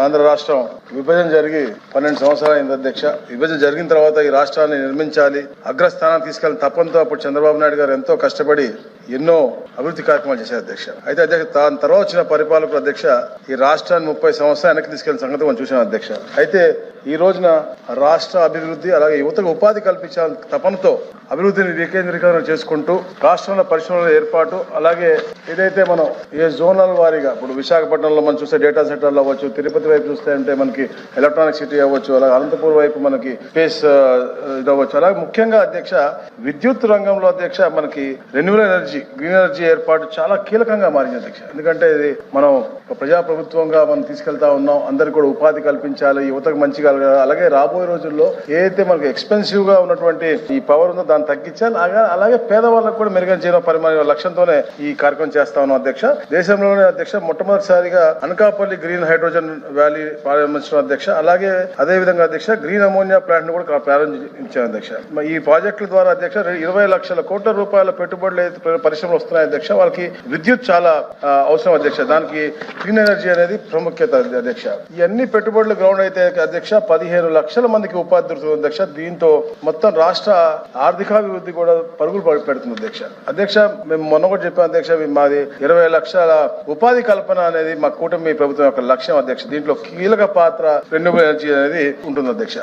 ఆంధ్ర రాష్ట్రం విభజన జరిగి 12 సంవత్సరాలు అయింది అధ్యక్ష. విభజన జరిగిన తర్వాత ఈ రాష్ట్రాన్ని నిర్మించాలి, అగ్రస్థానానికి తీసుకెళ్లిన తపంతో అప్పుడు చంద్రబాబు నాయుడు గారు ఎంతో కష్టపడి ఎన్నో అభివృద్ధి కార్యక్రమాలు చేశారు అధ్యక్ష. అయితే అధ్యక్ష దాని తర్వాత వచ్చిన పరిపాలకులు అధ్యక్ష ఈ రాష్ట్రాన్ని 30 సంవత్సరాలు వెనక్కి తీసుకెళ్లిన సంగతి మనం చూసాం అధ్యక్ష. అయితే ఈ రోజున రాష్ట్ర అభివృద్ధి అలాగే యువతకు ఉపాధి కల్పించాలని తపనతో అభివృద్ధిని వికేంద్రీకరణ చేసుకుంటూ రాష్ట్రంలో పరిశ్రమల ఏర్పాటు, అలాగే ఏదైతే మనం ఏ జోనల్ వారీగా ఇప్పుడు విశాఖపట్నంలో మనం చూస్తే డేటా సెంటర్లు అవ్వచ్చు, తిరుపతి వైపు చూస్తే అంటే మనకి ఎలక్ట్రానిక్ సిటీ అవ్వచ్చు, అలాగే అనంతపూర్ వైపు మనకి స్పేస్ ఇది అవ్వచ్చు. అలాగే ముఖ్యంగా అధ్యక్ష విద్యుత్ రంగంలో అధ్యక్ష మనకి రెన్యూవల్ ఎనర్జీ, గ్రీన్ ఎనర్జీ ఏర్పాటు చాలా కీలకంగా మారింది అధ్యక్ష. ఎందుకంటే ఇది మనం ప్రజాప్రభుత్వంగా మనం తీసుకెళ్తా ఉన్నాం, అందరికి కూడా ఉపాధి కల్పించాలి, యువతకు మంచిగా. అలాగే రాబోయే రోజుల్లో ఏదైతే మనకు ఎక్స్పెన్సివ్ గా ఉన్నటువంటి ఈ పవర్ ఉందో దాన్ని తగ్గించాలి, అలాగే పేదవాళ్ళకు కూడా మెరుగైన జీవన పరిమాణ లక్ష్యంతోనే ఈ కార్యక్రమం చేస్తా ఉన్నాం అధ్యక్ష. దేశంలోనే అధ్యక్ష మొట్టమొదటిసారిగా అనకాపల్లి గ్రీన్ హైడ్రోజన్ వ్యాలీ ప్రారంభించిన అధ్యక్ష. అలాగే అదే విధంగా అధ్యక్ష గ్రీన్ అమోనియా ప్లాంట్ ను కూడా ప్రారంభించారు అధ్యక్ష. ఈ ప్రాజెక్టుల ద్వారా అధ్యక్ష 20 లక్షల కోట్ల రూపాయల పెట్టుబడులు పరిశ్రమలు వస్తున్నాయి అధ్యక్ష. వాళ్ళకి విద్యుత్ చాలా అవసరం అధ్యక్ష. దానికి క్లీన్ ఎనర్జీ అనేది ప్రాముఖ్యత అధ్యక్ష. ఇవన్నీ పెట్టుబడులు గ్రౌండ్ అయితే అధ్యక్ష 15 లక్షల మందికి ఉపాధి దొరుకుతుంది అధ్యక్ష. దీంతో మొత్తం రాష్ట్ర ఆర్థికాభివృద్ధి కూడా పరుగులు పెడుతుంది అధ్యక్ష. అధ్యక్ష మేము మొన్న కూడా చెప్పాం అధ్యక్ష, మాది 20 లక్షల ఉపాధి కల్పన అనేది మా కూటమి ప్రభుత్వం యొక్క లక్ష్యం అధ్యక్ష. దీంట్లో కీలక పాత్ర రెన్యూవల్ ఎనర్జీ అనేది ఉంటుంది అధ్యక్ష.